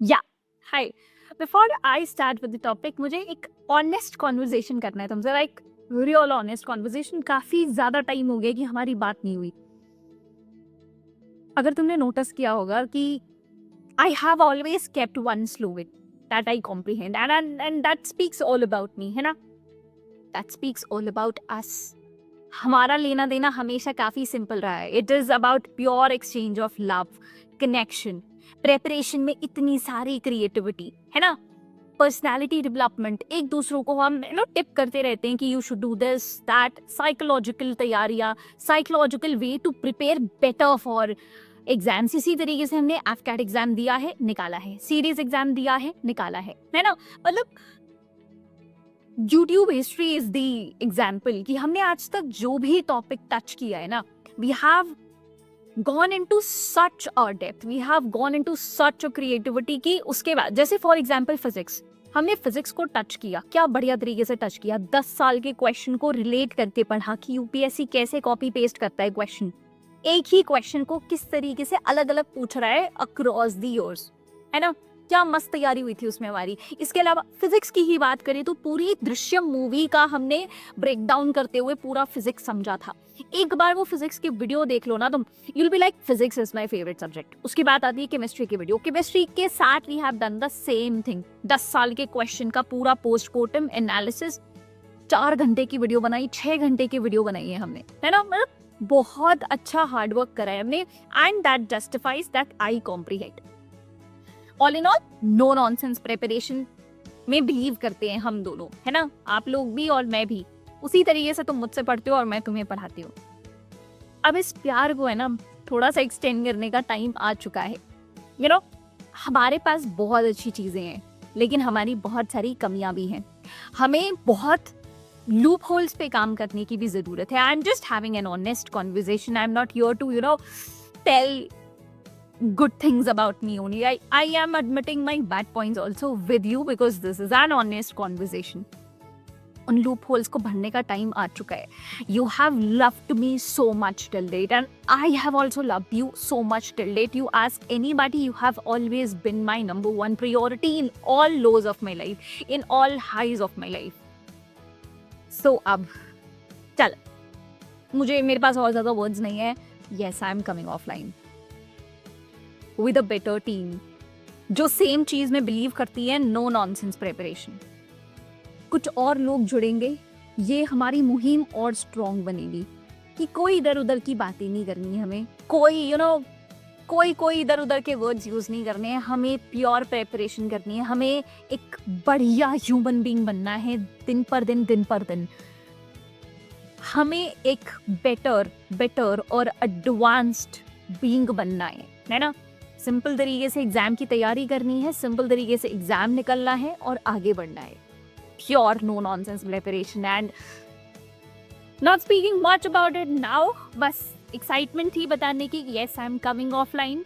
या hi, before I start with the topic, मुझे एक ऑनेस्ट कॉन्वर्जेशन करना है तुमसे, लाइक रियल ऑनेस्ट कॉन्वर्जेशन। काफी ज्यादा टाइम हो गया कि हमारी बात नहीं हुई। अगर तुमने नोटिस किया होगा कि I have always kept one slogan that I comprehend and that speaks all about me, है ना? That speaks all about us. हमारा लेना देना हमेशा काफी सिंपल रहा है। It is about pure exchange of love, connection. Preparation में इतनी सारी क्रिएटिविटी है ना, पर्सनालिटी डेवलपमेंट, एक दूसरों को हम टिप करते रहते हैं कि you should do this that, psychological तैयारियां, psychological way to prepare better for exams. इसी तरीके से हमने एफकैट एग्जाम दिया है, निकाला है, सीरीज एग्जाम दिया है ना? मतलब YouTube history is the example कि हमने आज तक जो भी टॉपिक टच किया है ना, we have gone into such a depth, we have gone into such a creativity कि उसके बाद जैसे फॉर एग्जाम्पल फिजिक्स, हमने फिजिक्स को टच किया, क्या बढ़िया तरीके से टच किया। 10 साल के क्वेश्चन को रिलेट करके पढ़ा कि यूपीएससी कैसे कॉपी पेस्ट करता है क्वेश्चन, एक ही क्वेश्चन को किस तरीके से अलग अलग पूछ रहा है अक्रॉस द ईयर्स, है ना? क्या मस्त तैयारी हुई थी उसमें हमारी। इसके अलावा फिजिक्स की ही बात करें तो पूरी दृश्यम मूवी का हमने ब्रेक डाउन करते हुए पूरा फिजिक्स समझा था। एक बार वो फिजिक्स की वीडियो देख लो ना तुम, you will be like physics is my favourite subject. उसके बाद आती है केमिस्ट्री की वीडियो, केमिस्ट्री के साथ we have done the same thing. 10 साल के क्वेश्चन का पूरा पोस्टमार्टम एनालिसिस, 4 घंटे की वीडियो बनाई, 6 घंटे की वीडियो बनाई है हमने, है ना? मतलब बहुत अच्छा हार्डवर्क करा है हमने, and that justifies that I comprehend. All in all, no nonsense preparation में बिलीव करते हैं हम दोनों, है ना? आप लोग भी और मैं भी। उसी तरीके से तुम मुझसे पढ़ते हो और मैं तुम्हें पढ़ाती हूँ। अब इस प्यार को है ना थोड़ा सा एक्सटेंड करने का टाइम आ चुका है। यू नो, हमारे पास बहुत अच्छी चीजें हैं, लेकिन हमारी बहुत सारी कमियां भी हैं। हमें बहुत लूप होल्स पे काम करने की भी जरूरत है। I am just having an honest conversation. I am not here to tell good things about me only. I am admitting my bad points also with you because this is an honest conversation. उन loopholes को भरने का time आ चुका है। You have loved me so much till date and I have also loved you so much till date. You ask anybody, you have always been my number one priority in all lows of my life, in all highs of my life. So अब चल, मेरे पास और ज्यादा words नहीं है। Yes, I am coming offline with a better team जो same चीज में बिलीव करती है, नो नॉनसेंस प्रिपरेशन। कुछ और लोग जुड़ेंगे, ये हमारी मुहिम और स्ट्रॉन्ग बनेगी कि कोई इधर उधर की बातें नहीं करनी है हमें, कोई कोई इधर उधर के वर्ड्स यूज नहीं करने हैं। हमें प्योर प्रिपरेशन करनी है, हमें एक बढ़िया ह्यूमन बीइंग बनना है दिन पर दिन। हमें एक बेटर और एडवांस्ड बीइंग बनना है ना? सिंपल तरीके से एग्जाम की तैयारी करनी है, सिंपल तरीके से एग्जाम निकलना है और आगे बढ़ना है। Pure no nonsense preparation and not speaking much about it now. बस एक्साइटमेंट थी बताने की, yes I am coming offline.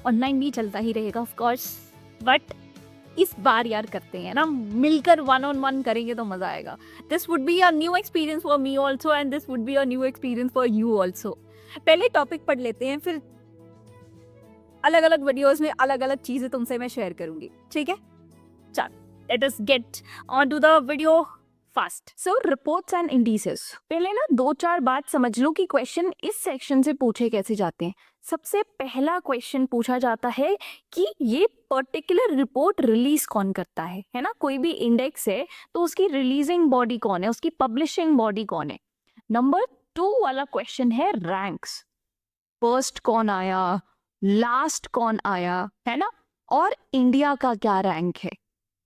Online भी चलता ही रहेगा ऑफ कोर्स, बट इस बार यार करते हैं ना, मिलकर 1-on-1 करेंगे तो मजा आएगा। This would be a new experience for me also and this would be a new experience for you also. पहले टॉपिक पढ़ लेते हैं, फिर अलग अलग वीडियोस में अलग अलग चीजें तुमसे मैं शेयर करूंगी, ठीक है? चल, let us get on to the video fast. So reports and indices, पहले ना 2-4 बात समझ लो कि क्वेश्चन इस सेक्शन से पूछे कैसे जाते हैं। सबसे पहला क्वेश्चन पूछा जाता है कि ये पर्टिकुलर रिपोर्ट रिलीज कौन करता है ना? कोई भी इंडेक्स है तो उसकी रिलीजिंग बॉडी कौन है, उसकी पब्लिशिंग बॉडी कौन है। नंबर 2 वाला क्वेश्चन है रैंक्स, फर्स्ट कौन आया, लास्ट कौन आया, है ना? और इंडिया का क्या रैंक है,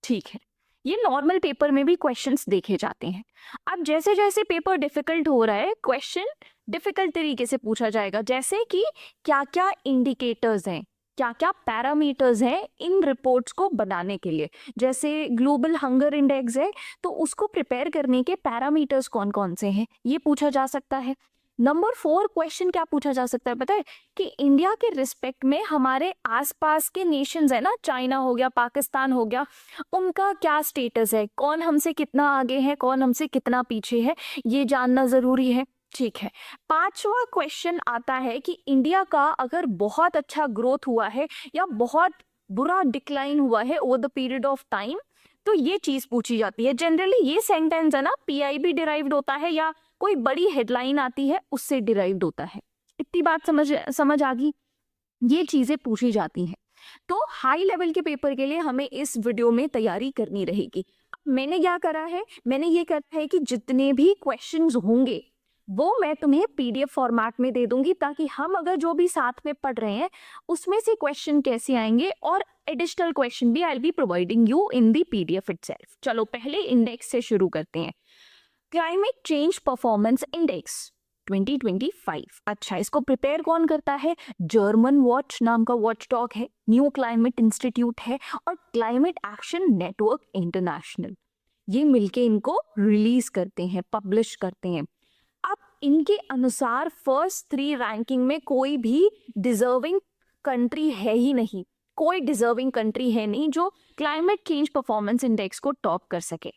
ठीक है? ये नॉर्मल पेपर में भी क्वेश्चंस देखे जाते हैं। अब जैसे जैसे पेपर डिफिकल्ट हो रहा है, क्वेश्चन डिफिकल्ट तरीके से पूछा जाएगा, जैसे कि क्या क्या इंडिकेटर्स हैं, क्या क्या पैरामीटर्स हैं इन रिपोर्ट्स को बनाने के लिए। जैसे ग्लोबल हंगर इंडेक्स है तो उसको प्रिपेयर करने के पैरामीटर्स कौन कौन से हैं, ये पूछा जा सकता है। नंबर 4 क्वेश्चन क्या पूछा जा सकता है पता है? कि इंडिया के रिस्पेक्ट में हमारे आसपास के नेशंस है ना, चाइना हो गया, पाकिस्तान हो गया, उनका क्या स्टेटस है, कौन हमसे कितना आगे है, कौन हमसे कितना पीछे है, ये जानना जरूरी है, ठीक है? 5वां क्वेश्चन आता है कि इंडिया का अगर बहुत अच्छा ग्रोथ हुआ है या बहुत बुरा डिक्लाइन हुआ है over the period of time, तो ये चीज पूछी जाती है। जनरली ये सेंटेंस है ना पीआईबी डिराइव्ड होता है या कोई बड़ी हेडलाइन आती है उससे डिराइव्ड होता है। इतनी बात समझ आ गई, ये चीजें पूछी जाती हैं। तो हाई लेवल के पेपर के लिए हमें इस वीडियो में तैयारी करनी रहेगी। मैंने क्या करा है, मैंने ये करा है कि जितने भी क्वेश्चंस होंगे वो मैं तुम्हें पीडीएफ फॉर्मेट में दे दूंगी, ताकि हम अगर जो भी साथ में पढ़ रहे हैं उसमें से क्वेश्चन कैसे आएंगे और एडिशनल क्वेश्चन भी I will be providing you in the PDF itself. चलो पहले इंडेक्स से शुरू करते हैं। Climate change performance index 2025। अच्छा, इसको प्रिपेयर कौन करता है? जर्मन वॉच नाम का वॉच डॉग है, न्यू क्लाइमेट इंस्टीट्यूट है और क्लाइमेट एक्शन नेटवर्क इंटरनेशनल, ये मिलके इनको रिलीज करते हैं, पब्लिश करते हैं। अब इनके अनुसार फर्स्ट 3 रैंकिंग में कोई भी डिजर्विंग कंट्री है ही नहीं, कोई डिजर्विंग कंट्री है नहीं जो क्लाइमेट चेंज परफॉर्मेंस इंडेक्स को टॉप कर सके।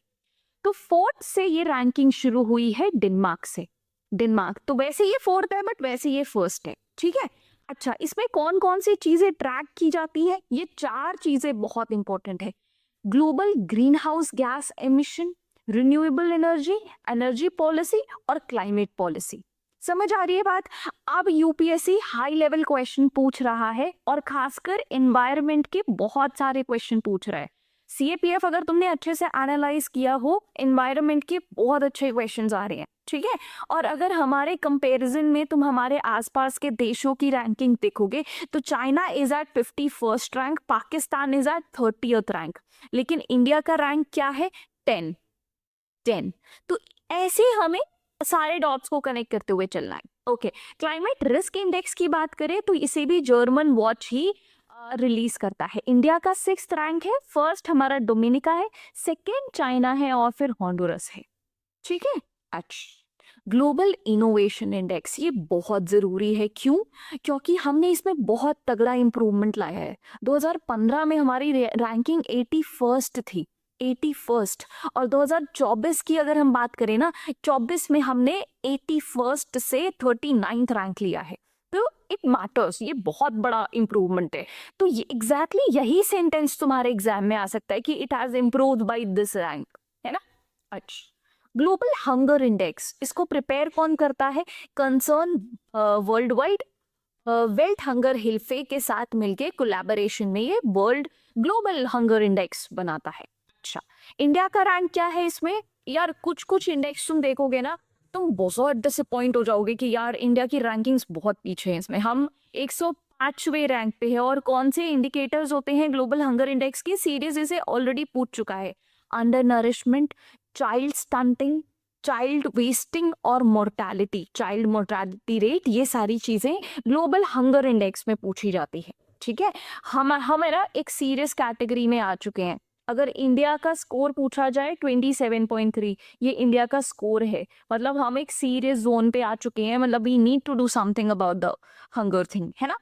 तो 4th से ये रैंकिंग शुरू हुई है डेनमार्क से। डेनमार्क तो वैसे ये 4th है बट वैसे ये 1st है, ठीक है। अच्छा, इसमें कौन कौन सी चीजें ट्रैक की जाती है? ये 4 चीजें बहुत इंपॉर्टेंट है। Global green house gas emission, renewable energy, energy policy और क्लाइमेट पॉलिसी। समझ आ रही है बात? अब यूपीएससी हाई लेवल क्वेश्चन पूछ रहा है और खासकर एनवायरनमेंट के बहुत सारे क्वेश्चन पूछ रहा है। सीएपीएफ अगर तुमने अच्छे से एनालाइज किया हो, एनवायरनमेंट के बहुत अच्छे क्वेश्चंस आ रहे हैं, ठीक है। और अगर हमारे कंपैरिजन में तुम हमारे आसपास के देशों की रैंकिंग देखोगे तो China is at 51st rank, Pakistan is at 30th rank, लेकिन इंडिया का रैंक क्या है? 10। तो ऐसे हमें सारे डॉट्स को कनेक्ट करते हुए चलना है। ओके, क्लाइमेट रिस्क इंडेक्स की बात करें तो इसे भी जर्मन वॉच ही रिलीज करता है। इंडिया का 6th रैंक है, फर्स्ट हमारा डोमिनिका है, सेकेंड चाइना है और फिर हॉन्डुरस है, ठीक है। अच्छा, ग्लोबल इनोवेशन इंडेक्स ये बहुत जरूरी है। क्यों? क्योंकि हमने इसमें बहुत तगड़ा इंप्रूवमेंट लाया है। 2015 में हमारी रैंकिंग 81st थी, 81st, और 2024 की अगर हम बात करें ना, 24 में हमने 81st से 39th रैंक लिया है। तो इट मैटर्स, ये बहुत बड़ा इंप्रूवमेंट है। तो ये एग्जैक्टली यही सेंटेंस तुम्हारे एग्जाम में आ सकता है कि it has improved by this rank, है ना। अच्छा, ग्लोबल हंगर इंडेक्स, इसको प्रिपेयर कौन करता है? Concern worldwide Welthungerhilfe के साथ मिलके कोलैबोरेशन में ये वर्ल्ड ग्लोबल हंगर इंडेक्स बनाता है। अच्छा, इंडिया का रैंक क्या है इसमें? यार कुछ कुछ इंडेक्स तुम देखोगे ना तुम बहुत डिसअपॉइंट हो जाओगे कि यार इंडिया की रैंकिंग्स बहुत पीछे हैं इसमें। हम 105वें रैंक पे है। और कौन से इंडिकेटर्स होते हैं ग्लोबल हंगर इंडेक्स की? सीरीज इसे ऑलरेडी पूछ चुका है। Under nourishment, child stunting, child wasting और मोर्टैलिटी, चाइल्ड मोर्टैलिटी रेट, ये सारी चीजें ग्लोबल हंगर इंडेक्स में पूछी जाती है, ठीक है। हम है ना एक सीरियस कैटेगरी में आ चुके हैं। अगर इंडिया का स्कोर पूछा जाए 27.3, ये इंडिया का स्कोर है, मतलब हम एक सीरियस जोन पे आ चुके हैं, मतलब we need to do something about the hunger thing, है ना।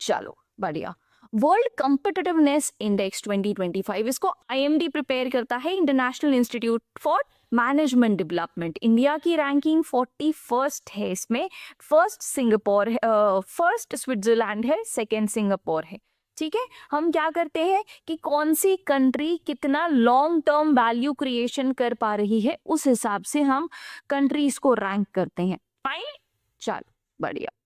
चलो बढ़िया। वर्ल्ड कॉम्पिटिटिवनेस इंडेक्स 2025, इसको आईएमडी प्रिपेयर करता है, international institute for management development. India की रैंकिंग 41st है इसमें। फर्स्ट सिंगापुर है, फर्स्ट स्विट्जरलैंड है, सेकेंड सिंगापुर है, ठीक है। हम क्या करते हैं कि कौन सी कंट्री कितना लॉन्ग टर्म वैल्यू क्रिएशन कर पा रही है, उस हिसाब से हम कंट्रीज को रैंक करते हैं। फाइन, चलो बढ़िया।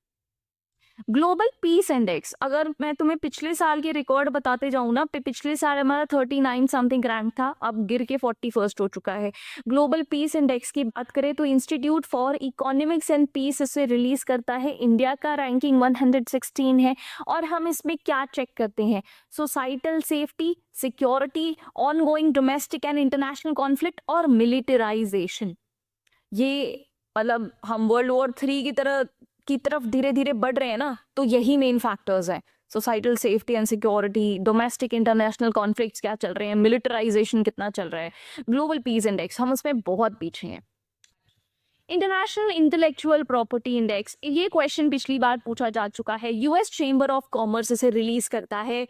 ग्लोबल पीस इंडेक्स, अगर मैं तुम्हें पिछले साल के रिकॉर्ड बताते जाऊं ना, पिछले साल हमारा 39 समथिंग रैंक था, अब गिर के 41st हो चुका है। ग्लोबल पीस इंडेक्स की बात करें तो institute for economics and peace इसे रिलीज करता है। इंडिया का रैंकिंग 116 है और हम इसमें क्या चेक करते हैं? Societal safety, security, ongoing domestic and international conflict और मिलिटराइजेशन। ये मतलब हम वर्ल्ड वॉर 3 की तरफ धीरे धीरे बढ़ रहे हैं ना, तो यही मेन फैक्टर्स हैं। Societal safety and security, domestic international conflicts क्या चल रहे हैं, मिलिटराइजेशन कितना चल रहा है। ग्लोबल पीस इंडेक्स, हम उसमें बहुत पीछे हैं। इंटरनेशनल इंटेलेक्चुअल प्रॉपर्टी इंडेक्स, ये क्वेश्चन पिछली बार पूछा जा चुका है। यूएस चेंबर ऑफ कॉमर्स इसे रिलीज करता है।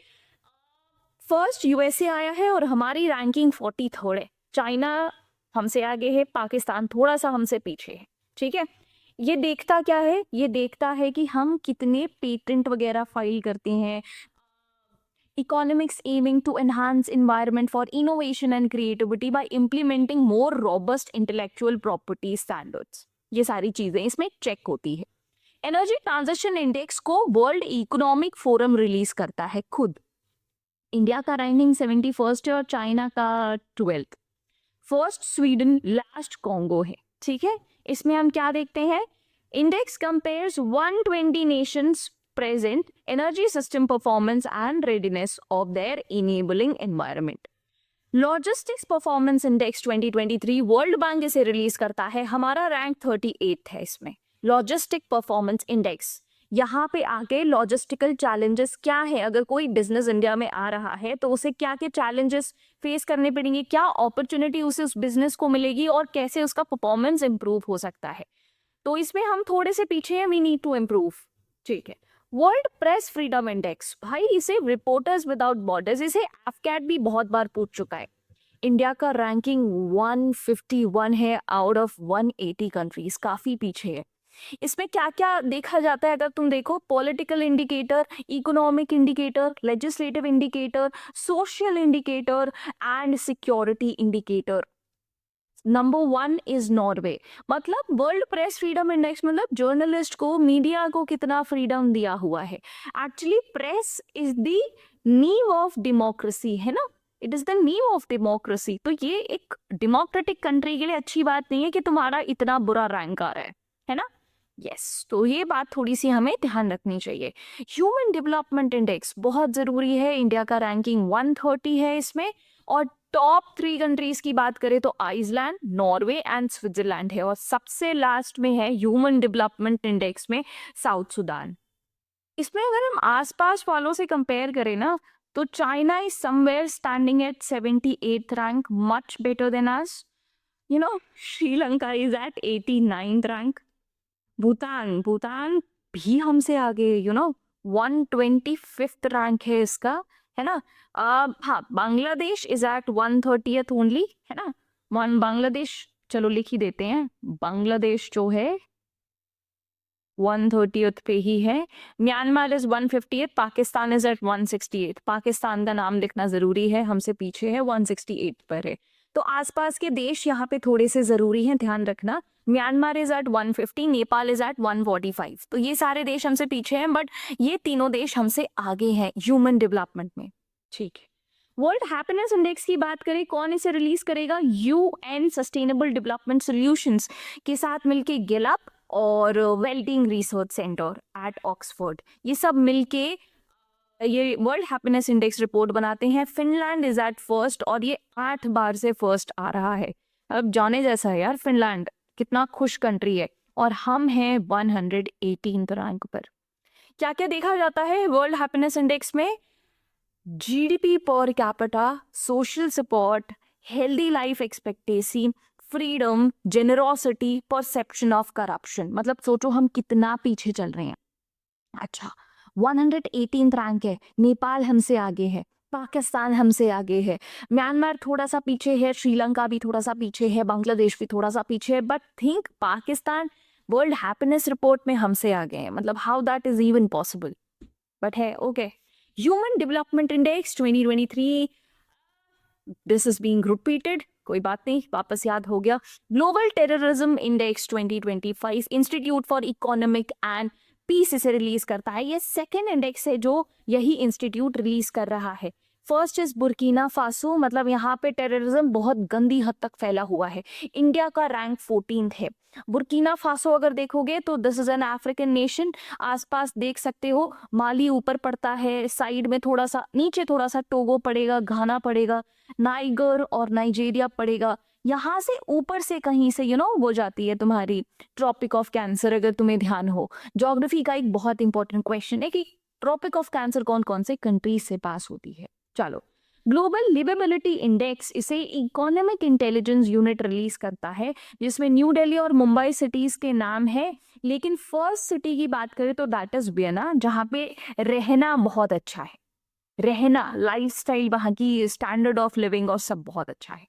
फर्स्ट यूएसए आया है और हमारी रैंकिंग 43rd है। चाइना हमसे आगे है, पाकिस्तान थोड़ा सा हमसे पीछे है, ठीक है। ये देखता क्या है? ये देखता है कि हम कितने पेटेंट वगैरह फाइल करते हैं, Economics aiming to enhance environment for innovation and creativity by implementing more robust intellectual property standards. ये सारी चीजें इसमें चेक होती है. एनर्जी ट्रांजिशन इंडेक्स को वर्ल्ड इकोनॉमिक फोरम रिलीज करता है खुद. इंडिया का रैंकिंग 71st है और चाइना का 12th. First Sweden, last Congo है. ठीक है, इसमें हम क्या देखते हैं? Index compares 120 Nations present energy system performance and readiness of their enabling environment. Logistics Performance Index 2023 world bank इसे रिलीज करता है. हमारा रैंक 38 है इसमें. लॉजिस्टिक परफॉर्मेंस इंडेक्स, यहाँ पे आके लॉजिस्टिकल चैलेंजेस क्या है, अगर कोई बिजनेस इंडिया में आ रहा है तो उसे क्या क्या चैलेंजेस फेस करने पड़ेंगे, क्या अपॉर्चुनिटी उसे उस बिजनेस को मिलेगी और कैसे उसका परफॉर्मेंस इंप्रूव हो सकता है. तो इसमें हम थोड़े से पीछे हैं, वी नीड टू इम्प्रूव. ठीक है. वर्ल्ड प्रेस फ्रीडम इंडेक्स, भाई इसे रिपोर्टर्स विदाउट बॉर्डर्स, इसे एफकैट भी बहुत बार पूछ चुका है. इंडिया का रैंकिंग 151 है आउट ऑफ 180 कंट्रीज, काफी पीछे है. इसमें क्या क्या देखा जाता है अगर तुम देखो? Political indicator, economic indicator, legislative indicator, social indicator and security indicator. Number 1 is Norway. मतलब वर्ल्ड प्रेस फ्रीडम इंडेक्स मतलब जर्नलिस्ट को, मीडिया को कितना फ्रीडम दिया हुआ है. एक्चुअली प्रेस इज द नीव ऑफ डेमोक्रेसी, है ना. इट इज द नीव ऑफ डेमोक्रेसी. तो ये एक डेमोक्रेटिक कंट्री के लिए अच्छी बात नहीं है कि तुम्हारा इतना बुरा रैंक आ रहा है ना. यस, तो ये बात थोड़ी सी हमें ध्यान रखनी चाहिए. ह्यूमन डेवलपमेंट इंडेक्स बहुत जरूरी है. इंडिया का रैंकिंग 130 है इसमें. और टॉप 3 कंट्रीज की बात करें तो आइसलैंड, नॉर्वे एंड स्विट्जरलैंड है. और सबसे लास्ट में है ह्यूमन डेवलपमेंट इंडेक्स में साउथ सुडान. इसमें अगर हम आसपास वालों से कंपेयर करें ना तो China is somewhere standing at 78th rank, much better than us. You know, Sri Lanka is at 89th rank. Bhutan भी हमसे आगे, 125th रैंक है इसका, है ना. हाँ, Bangladesh is eight 130th only, है ना. बांग्लादेश, चलो लिख ही देते हैं, बांग्लादेश जो है 130th पे ही है. Myanmar is 150th, Pakistan is at 168. Pakistan का नाम लिखना जरूरी है, हमसे पीछे है, 168 पर है. तो आसपास के देश यहाँ पे थोड़े से जरूरी हैं, ध्यान रखना. Myanmar is at 150, Nepal is at 145. तो ये सारे देश हमसे पीछे हैं, बट ये तीनों देश हमसे आगे हैं ह्यूमन डेवलपमेंट में. ठीक है. वर्ल्ड हैप्पीनेस इंडेक्स की बात करें, कौन इसे रिलीज करेगा? यूएन सस्टेनेबल डेवलपमेंट सॉल्यूशंस के साथ मिलके गिलअप और welding research centre at Oxford, ये सब मिलके ये वर्ल्ड हैप्पीनेस इंडेक्स रिपोर्ट बनाते हैं. फिनलैंड इज एट फर्स्ट और ये 8 बार से फर्स्ट आ रहा है. अब जाने जैसा है यार, फिनलैंड कितना खुश कंट्री है. और हम हैं 118th रैंक पर. क्या क्या देखा जाता है वर्ल्ड हैप्पीनेस इंडेक्स में? GDP per capita, social support, healthy life expectancy, freedom, generosity, perception of corruption. मतलब सोचो हम कितना पीछे चल रहे हैं. अच्छा, 118th रैंक है. नेपाल हमसे आगे है, पाकिस्तान हमसे आगे है, म्यांमार थोड़ा सा पीछे है, श्रीलंका भी थोड़ा सा पीछे है, बांग्लादेश भी थोड़ा सा पीछे है. But think Pakistan world happiness report में हमसे आगे है. मतलब how that is even possible, but है. Okay. Human development index 2023, this is being repeated, कोई बात नहीं, वापस याद हो गया. Global terrorism index 2025, institute for economic and peace इसे रिलीज करता है. ये सेकेंड इंडेक्स है जो यही इंस्टीट्यूट रिलीज कर रहा है. फर्स्ट इज बुर्किना फासो, मतलब यहाँ पे टेररिज्म बहुत गंदी हद तक फैला हुआ है. इंडिया का रैंक 14th है. बुर्किना फासो अगर देखोगे तो this is an African nation. आसपास देख सकते हो, माली ऊपर पड़ता है, साइड में थोड़ा सा नीचे थोड़ा सा टोगो पड़ेगा, घाना पड़ेगा, नाइगर और नाइजीरिया पड़ेगा. यहाँ से ऊपर से कहीं से वो जाती है तुम्हारी ट्रॉपिक ऑफ कैंसर. अगर तुम्हें ध्यान हो, ज्योग्राफी का एक बहुत इंपॉर्टेंट क्वेश्चन है कि ट्रॉपिक ऑफ कैंसर कौन कौन से कंट्रीज से पास होती है. चलो, ग्लोबल लिवेबिलिटी इंडेक्स इसे इकोनॉमिक इंटेलिजेंस यूनिट रिलीज करता है, जिसमें न्यू दिल्ली और मुंबई सिटीज के नाम है. लेकिन फर्स्ट सिटी की बात करें तो दैट इज वियना, जहाँ पे रहना बहुत अच्छा है. रहना, लाइफस्टाइल, वहाँ की स्टैंडर्ड ऑफ लिविंग और सब बहुत अच्छा है.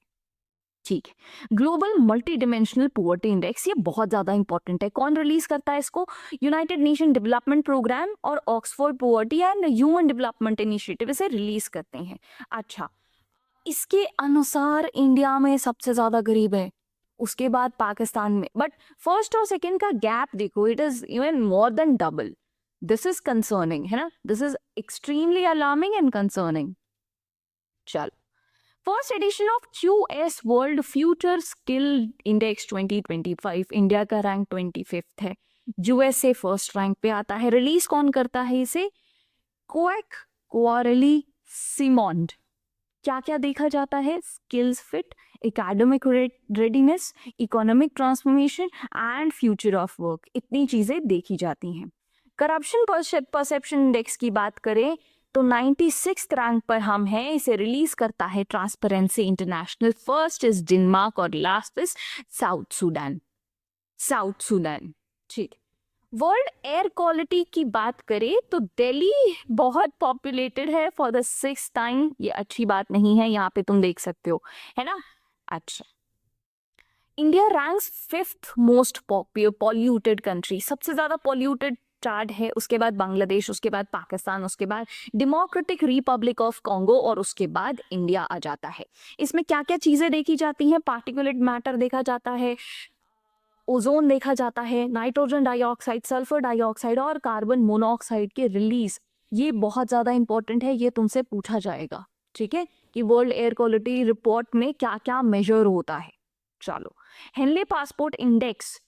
ठीक है। Global multi dimensional poverty index, ये बहुत ज्यादा इंपॉर्टेंट है। कौन रिलीज करता है इसको? यूनाइटेड नेशन डेवलपमेंट प्रोग्राम और Oxford poverty and human development initiative इसे रिलीज करते हैं। अच्छा, इसके अनुसार इंडिया में सबसे ज्यादा गरीब है, उसके बाद पाकिस्तान में, बट फर्स्ट और सेकंड का गैप देखो, it is even more than double. This is concerning, है ना, this is extremely alarming and concerning. चल, first edition of QS world future skill index 2025, India का रैंक 25th है, USA फर्स्ट रैंक पे आता है। रिलीज कौन करता है इसे? क्वेक क्वारली सिमोंड। क्या क्या देखा जाता है? Skills fit, academic readiness, economic transformation and future of work, इतनी चीजें देखी जाती हैं। करप्शन परसेप्शन इंडेक्स की बात करें तो 96th रैंक पर हम हैं, इसे रिलीज करता है transparency international. First is Denmark और last is South Sudan. South Sudan, ठीक। वर्ल्ड एयर क्वालिटी की बात करें तो दिल्ली बहुत पॉपुलेटेड है फॉर द 6th टाइम, ये अच्छी बात नहीं है, यहाँ पे तुम देख सकते हो, है ना। अच्छा, India ranks 5th most polluted country, सबसे ज्यादा पॉल्यूटेड चार्ट है, उसके बाद बांग्लादेश, उसके बाद पाकिस्तान, उसके बाद डेमोक्रेटिक रिपब्लिक ऑफ कॉन्गो और उसके बाद इंडिया आ जाता है। इसमें क्या क्या चीजें देखी जाती हैं? पार्टिकुलेट मैटर देखा जाता है, ओजोन देखा जाता है, नाइट्रोजन डाइऑक्साइड, सल्फर डाइऑक्साइड और कार्बन मोनोऑक्साइड के रिलीज। ये बहुत ज्यादा इंपॉर्टेंट है, ये तुमसे पूछा जाएगा, ठीक है, कि वर्ल्ड एयर क्वालिटी रिपोर्ट में क्या क्या मेजर होता है। चलो, हेनले पासपोर्ट इंडेक्स,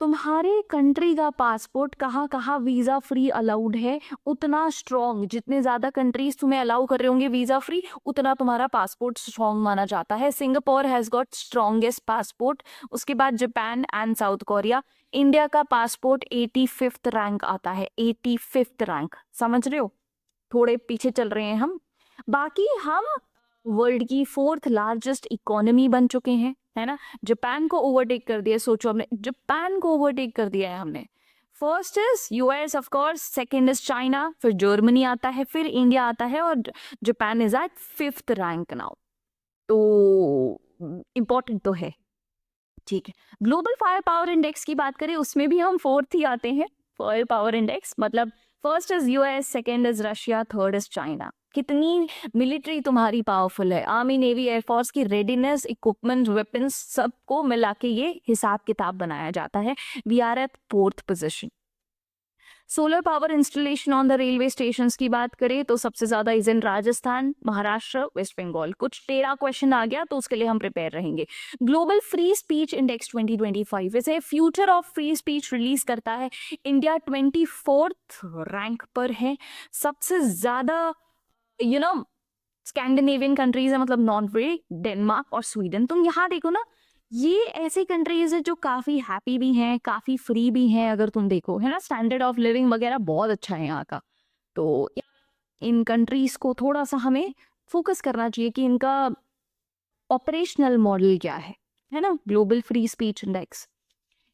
तुम्हारे कंट्री का पासपोर्ट कहाँ कहाँ वीजा फ्री अलाउड है, उतना स्ट्रॉन्ग, जितने ज्यादा कंट्रीज तुम्हें अलाउ कर रहे होंगे वीजा फ्री, उतना तुम्हारा पासपोर्ट स्ट्रॉन्ग माना जाता है। Singapore has got strongest passport, उसके बाद Japan and south Korea. India का पासपोर्ट 85th रैंक आता है, 85th रैंक, समझ रहे हो, थोड़े पीछे चल रहे हैं हम। बाकी हम वर्ल्ड की 4th लार्जेस्ट इकोनॉमी बन चुके हैं, है ना। जापान को ओवरटेक कर दिया, सोचो, हमने जापान को ओवरटेक कर दिया है हमने। First is US of course, second is China, फिर जर्मनी आता है, फिर इंडिया आता है और Japan is at 5th rank now. तो इंपॉर्टेंट तो है, ठीक है। ग्लोबल फायर पावर इंडेक्स की बात करें, उसमें भी हम 4th ही आते हैं। फायर पावर इंडेक्स मतलब first is US, second is Russia, third is China. कितनी मिलिट्री तुम्हारी पावरफुल है, आर्मी, नेवी, एयरफोर्स की रेडीनेस, इक्विपमेंट, वेपन्स, सबको मिला के ये हिसाब किताब बनाया जाता है। We are at 4th position. Solar power installation on the railway station की बात करें तो सबसे ज्यादा is in Rajasthan, Maharashtra, West Bengal. कुछ 13 क्वेश्चन आ गया तो उसके लिए हम प्रिपेयर रहेंगे। ग्लोबल फ्री स्पीच इंडेक्स 2025, इसे future of free speech release करता है। इंडिया 24th रैंक पर है। सबसे ज्यादा स्कैंडिनेवियन कंट्रीज है, मतलब नॉर्वे, डेनमार्क और स्वीडन। तुम यहाँ देखो ना, ये ऐसी कंट्रीज है जो काफी हैप्पी भी हैं, काफी फ्री भी हैं, अगर तुम देखो, है ना। स्टैंडर्ड ऑफ लिविंग वगैरह बहुत अच्छा है यहाँ का। तो इन कंट्रीज को थोड़ा सा हमें फोकस करना चाहिए कि इनका ऑपरेशनल मॉडल क्या है ना। Global free speech index,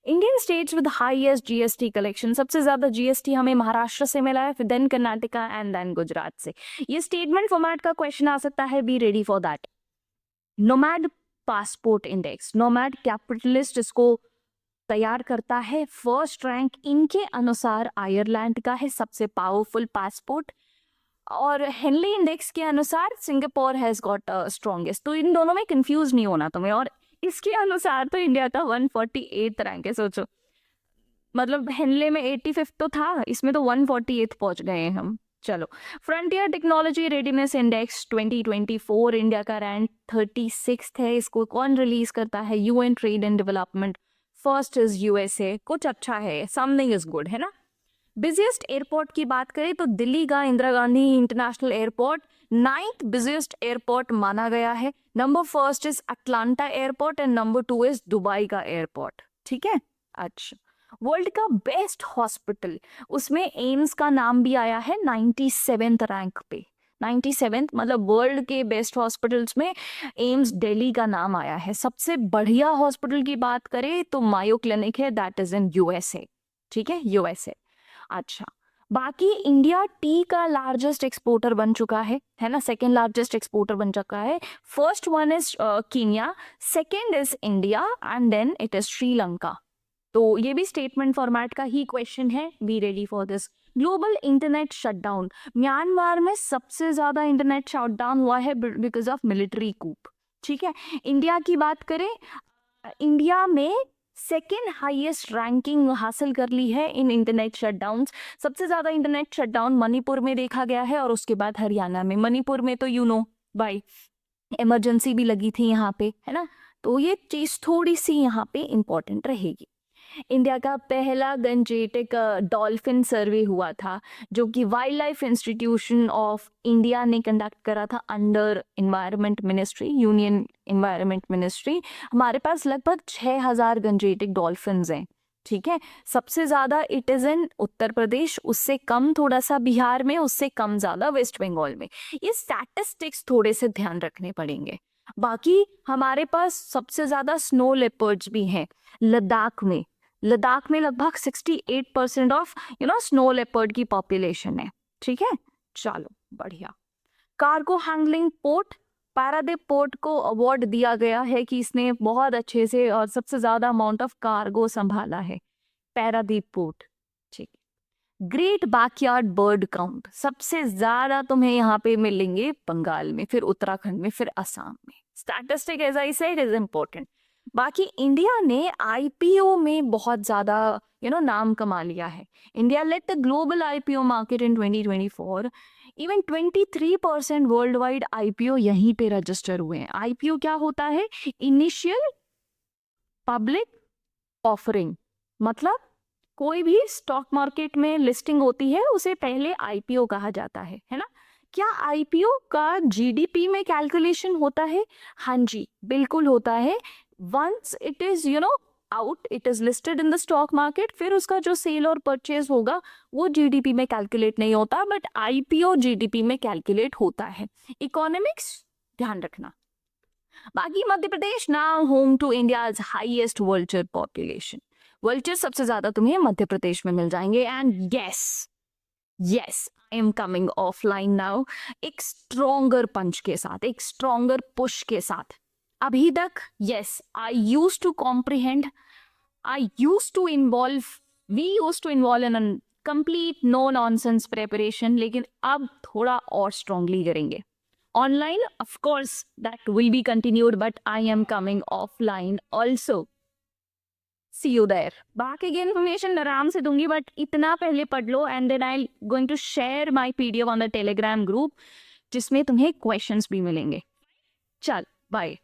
Indian states with highest GST collection, सबसे ज्यादा जीएसटी हमें महाराष्ट्र से मिला है, फिर then Karnataka and then Gujarat से। ये स्टेटमेंट फॉर्मेट का क्वेश्चन आ सकता है, be ready for that. Nomad passport index, nomad capitalist इसको तैयार करता है। फर्स्ट रैंक इनके अनुसार आयरलैंड का है, सबसे पावरफुल पासपोर्ट। और हेनली इंडेक्स के अनुसार सिंगापुर हैज गॉट स्ट्रॉन्गेस्ट। तो इन दोनों में कंफ्यूज नहीं होना तुम्हें। और इसके अनुसार तो इंडिया का 148th रैंक है, सोचो, मतलब हेनले में 85th तो था, इसमें तो 148th पहुंच गए हैं हम। चलो, frontier technology readiness index 2024, India का रैंक 36th है। इसको कौन रिलीज करता है? UN trade and development. First is USA, कुछ अच्छा है, समथिंग इज गुड, है ना। बिजिएस्ट एयरपोर्ट की बात करें तो दिल्ली का Indira Gandhi international airport 9th busiest airport माना गया है। Number first is Atlanta airport and number 2 is Dubai का एयरपोर्ट, ठीक है। अच्छा, वर्ल्ड का बेस्ट हॉस्पिटल, उसमें एम्स का नाम भी आया है 97th रैंक पे। 97th मतलब वर्ल्ड के बेस्ट हॉस्पिटल्स में एम्स दिल्ली का नाम आया है। सबसे बढ़िया हॉस्पिटल की बात करें तो मायो क्लिनिक है, दैट इज इन यूएसए, ठीक है, यूएसए। अच्छा, बाकी इंडिया टी का लार्जेस्ट एक्सपोर्टर बन चुका है ना, सेकेंड लार्जेस्ट एक्सपोर्टर बन चुका है. First one is Kenya, second is India and then it is Sri Lanka. तो ये भी स्टेटमेंट फॉर्मेट का ही क्वेश्चन है. Be ready for this. Global internet shutdown. Myanmar में सबसे ज्यादा इंटरनेट शटडाउन हुआ है बिकॉज ऑफ मिलिट्री कूप. ठीक है. इंडिया की बात करें, इंडिया में सेकेंड हाईएस्ट रैंकिंग हासिल कर ली है इन इंटरनेट शटडाउन. सबसे ज्यादा इंटरनेट शटडाउन मणिपुर में देखा गया है और उसके बाद हरियाणा में. मणिपुर में तो यू नो भाई इमरजेंसी भी लगी थी यहाँ पे, है ना, तो ये चीज थोड़ी सी यहाँ पे इंपॉर्टेंट रहेगी. इंडिया का पहला गंजेटिक डॉल्फिन सर्वे हुआ था जो कि wild life institution of India ने कंडक्ट करा था under environment ministry, union environment ministry. हमारे पास लगभग 6000 गंजेटिक डॉल्फिन्स हैं. ठीक है. सबसे ज्यादा it is in Uttar Pradesh, उससे कम थोड़ा सा बिहार में, उससे कम ज्यादा वेस्ट बंगाल में. ये स्टैटिस्टिक्स थोड़े से ध्यान रखने पड़ेंगे. बाकी हमारे पास सबसे ज्यादा स्नो लेपर्ड्स भी हैं लद्दाख में. लद्दाख में लगभग 68% ऑफ स्नो लेपर्ड की पॉपुलेशन है. ठीक है. चलो बढ़िया. Cargo handling port, Paradip port को अवार्ड दिया गया है कि इसने बहुत अच्छे से और सबसे ज्यादा अमाउंट ऑफ कार्गो संभाला है. पारादीप पोर्ट. ठीक. ग्रेट बैकयार्ड बर्ड काउंट, सबसे ज्यादा तुम्हें यहाँ पे मिलेंगे बंगाल में, फिर उत्तराखंड में, फिर असम में. Statistic as I said is important. बाकी इंडिया ने आईपीओ में बहुत ज्यादा नाम कमा लिया है. India led the global IPO market in 2024. Even 23% world wide IPO यहीं पे रजिस्टर हुए हैं. आईपीओ क्या होता है? Initial public offering. मतलब कोई भी स्टॉक मार्केट में लिस्टिंग होती है उसे पहले आईपीओ कहा जाता है ना. क्या आईपीओ का जीडीपी में कैलकुलेशन होता है? हाँ जी, बिल्कुल होता है. Once it is out, it is listed in the stock market, फिर उसका जो सेल और परचेज होगा वो जीडीपी में कैलकुलेट नहीं होता, बट आईपीओ जीडीपी में कैलकुलेट होता है. इकोनॉमिक्स ध्यान रखना. बाकी Madhya Pradesh now home to India's highest vulture population. Vulture सबसे ज्यादा तुम्हें मध्य प्रदेश में मिल जाएंगे. And yes I am coming offline now, एक स्ट्रॉन्गर पंच के साथ, एक स्ट्रॉन्गर पुश के साथ. अभी तक yes I use to comprehend, I use to involve, we use to involve in a complete no nonsense preparation, लेकिन अब थोड़ा और स्ट्रांगली करेंगे. Online of course that will be continued, but I am coming offline also. See you there. बाकी की information आराम से दूंगी, बट इतना पहले पढ़ लो and then I going to share my PDF on the Telegram group जिसमें तुम्हें क्वेश्चंस भी मिलेंगे. चल बाय.